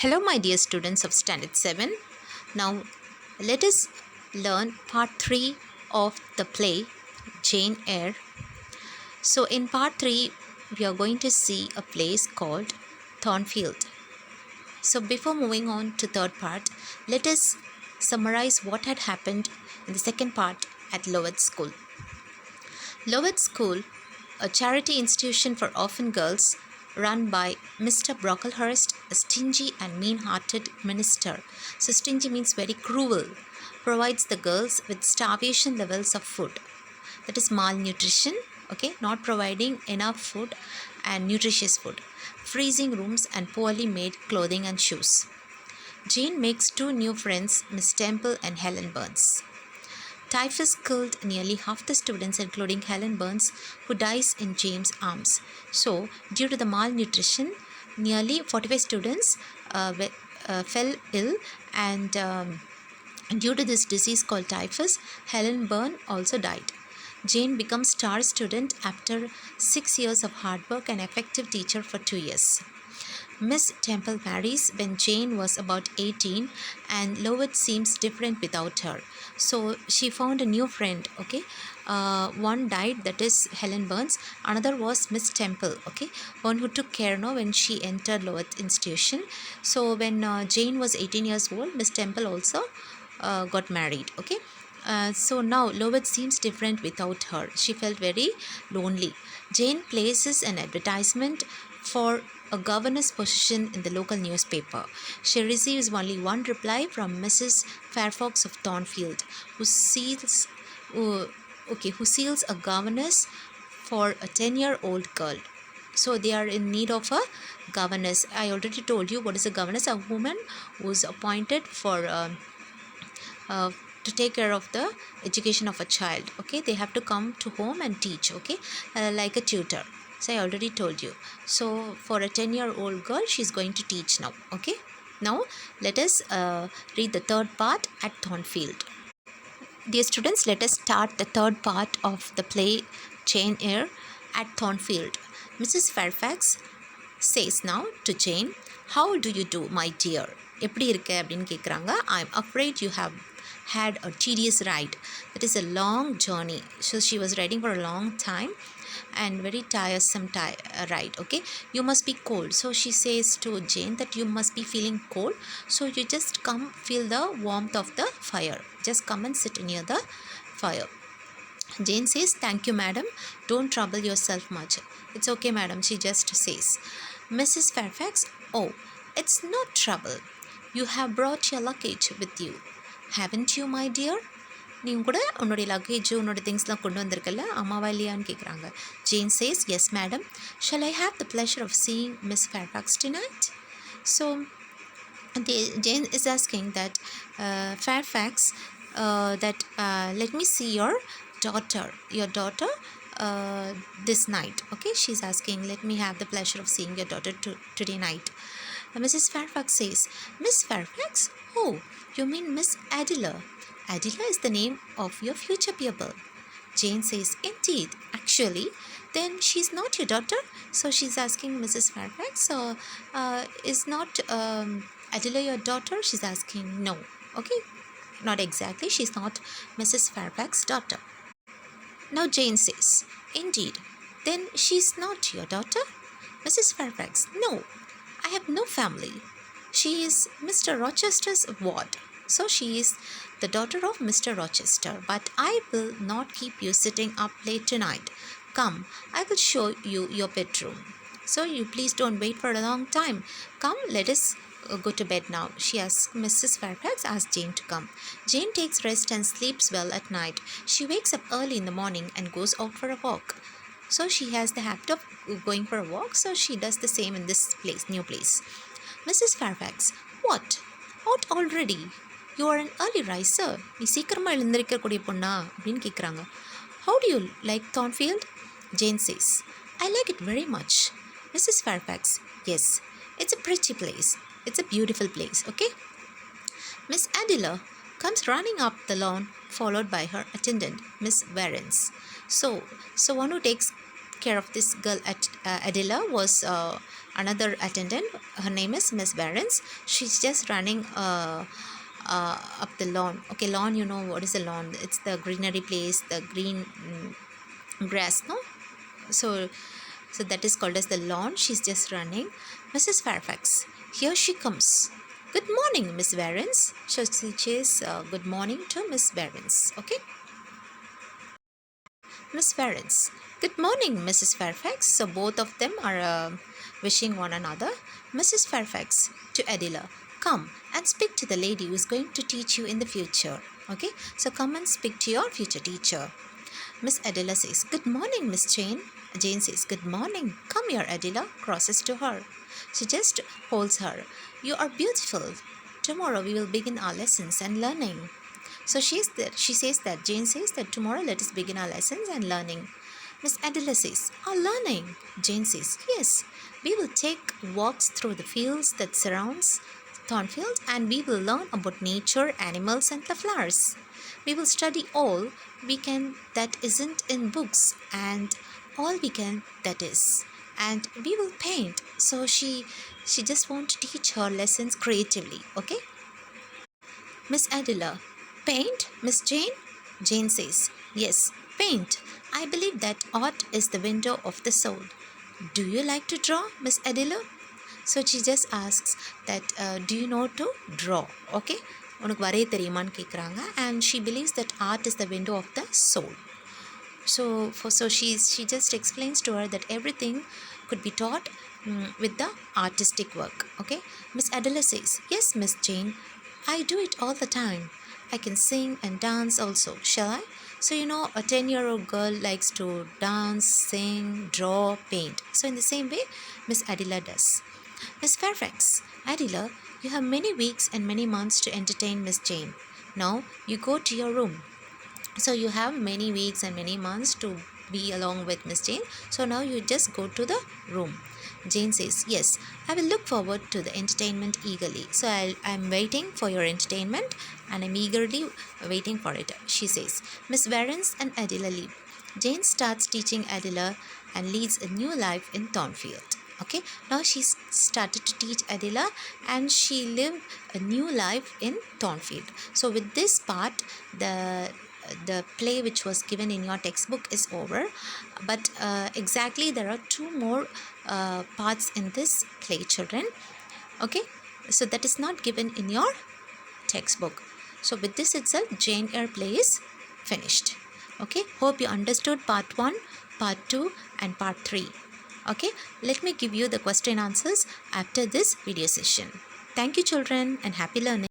Hello, my dear students of Standard 7. Now, let us learn part 3 of the play Jane Eyre. So, in part 3, we are going to see a place called Thornfield. So, before moving on to third part, let us summarize what had happened in the second part at Lowett School. Lowett School, a charity institution for orphan girls run by Mr. Brocklehurst, a stingy and mean-hearted minister. So stingy means very cruel. Provides the girls with starvation levels of food. That is malnutrition, okay, not providing enough food and nutritious food. Freezing rooms and poorly made clothing and shoes. Jane makes two new friends, Miss Temple and Helen Burns. Typhus killed nearly half the students, including Helen Burns, who dies in James' arms. So, due to the malnutrition, nearly 45 students fell ill, and due to this disease called typhus, Helen Burns also died. Jane becomes star student after 6 years of hard work and effective teacher for 2 years. Miss Temple marries when Jane was about 18, and Lowett seems different without her. So she found a new friend, okay. One died, that is Helen Burns. Another was Miss Temple, okay, one who took care when she entered Lowett institution. So when Jane was 18 years old, Miss Temple also got married, okay. So now Lowett seems different without her. She felt very lonely. Jane places an advertisement for a governess position in the local newspaper. She receives only one reply from Mrs. Fairfax of Thornfield, who seals a governess for a 10-year-old girl. So they are in need of a governess. I already told you what is a governess, a woman who is appointed for to take care of the education of a child, okay. They have to come to home and teach, okay, like a tutor. So I already told you. So for a 10-year-old girl, she's going to teach now, okay. Now let us read the third part at Thornfield. Dear students, let us start the third part of the play Jane Eyre at Thornfield. Mrs. Fairfax says now to Jane, "How do you do, my dear?" எப்படி இருக்க அப்படின்னு கேட்குறாங்க. I'm afraid you have had a tedious ride. That is a long journey. So she was riding for a long time and very tiresome ride, okay. You must be cold. So she says to Jane that you must be feeling cold. So you just come feel the warmth of the fire. Just come and sit near the fire. Jane says, "Thank you, madam. Don't trouble yourself much." "It's okay, madam," she just says. Mrs. Fairfax, "Oh, it's no trouble. You have brought your luggage with you, haven't you, my dear?" நீ கூட உன்னுடைய luggage உன்னோட திங்ஸ்லாம் கொண்டு வந்திருக்கல, அம்மாவா இல்லையான்னு கேட்குறாங்க. Jane says, "Yes, madam. Shall I have the pleasure of seeing Miss Fairfax tonight?" So Jane is asking that Fairfax, let me see your daughter this night, okay. She's asking, let me have the pleasure of seeing your daughter today night. Mrs. Fairfax says, "Miss Fairfax? Oh, you mean Miss Adela. Adela is the name of your future pupil." Jane says, "Indeed, actually, then she's not your daughter?" So she's asking Mrs. Fairfax, is not Adela your daughter? She's asking, no, okay, not exactly. She's not Mrs. Fairfax's daughter. Now Jane says, "Indeed, then she's not your daughter?" Mrs. Fairfax, "No, I have no family. She is Mr. Rochester's ward. So she is the daughter of Mr. Rochester. But I will not keep you sitting up late tonight. Come, I will show you your bedroom. So you please don't wait for a long time. Come, let us go to bed now." Mrs. Fairfax asks Jane to come. Jane takes rest and sleeps well at night. She wakes up early in the morning and goes out for a walk. So she has the habit of going for a walk. So she does the same in this new place. Mrs. Fairfax, "What? Out already? You are an early riser. நீ சீக்கிரமாக எழுந்திருக்கக்கூடிய பொண்ணா அப்படின்னு கேட்குறாங்க. How do you like Thornfield?" Jane says, "I like it very much." Mrs. Fairfax, "Yes, it's a pretty place. It's a beautiful place, okay." Miss Adela comes running up the lawn, followed by her attendant, Miss Warrens. So one who takes care of this girl at Adela was another attendant. Her name is Miss Barons. She's just running up the lawn. Okay, lawn, you know what is a lawn? It's the greenery place, the green grass, no? So so that is called as the lawn. She's just running. Mrs. Fairfax, here she comes. Good morning, Miss Barons. So she says good morning to Miss Barons. Okay, Miss Barons. Good morning, Mrs. Fairfax. So both of them are wishing one another. Mrs. Fairfax to Adela, come and speak to the lady who is going to teach you in the future. Okay, so come and speak to your future teacher. Miss Adela says, good morning, Miss Jane. Jane says, good morning. Come here, Adela. Crosses to her. She just holds her. You are beautiful. Tomorrow we will begin our lessons and learning. So she says that, Jane says that tomorrow let us begin our lessons and learning. Miss Adela says, our learning. Jane says, yes, we will take walks through the fields that surrounds Thornfield and we will learn about nature, animals and the flowers. We will study all we can that isn't in books and all we can that is. And we will paint. So she just wants to teach her lessons creatively. Okay. Miss Adela, paint, Miss Jane? Jane says, yes, paint. I believe that art is the window of the soul. Do you like to draw, Miss Adela? So she just asks that, do you know to draw? Okay. உனக்கு வரைய தெரியுமான்னு கேட்குறாங்க. And she believes that art is the window of the soul. So she just explains to her that everything could be taught with the artistic work. Okay. Miss Adela says, yes, Miss Jane, I do it all the time. I can sing and dance also. Shall I? So you know, a 10-year-old girl likes to dance, sing, draw, paint. So in the same way, Miss Adela does. Miss Fairfax, Adela, you have many weeks and many months to entertain Miss Jane. Now you go to your room. So you have many weeks and many months to be along with Miss Jane. So now you just go to the room. Jane says, yes, I will look forward to the entertainment eagerly. So I'm waiting for your entertainment and I'm eagerly waiting for it. She says, Miss Varens and Adela leave. Jane starts teaching Adela and leads a new life in Thornfield. Okay, now she started to teach Adela and she lived a new life in Thornfield. So with this part, the play which was given in your textbook is over, but exactly there are 2 more parts in this play, children. Okay, so that is not given in your textbook. So with this itself, Jane Eyre play is finished. Okay, hope you understood part 1, part 2 and part 3. Okay, let me give you the question answers after this video session. Thank you, children, and happy learning.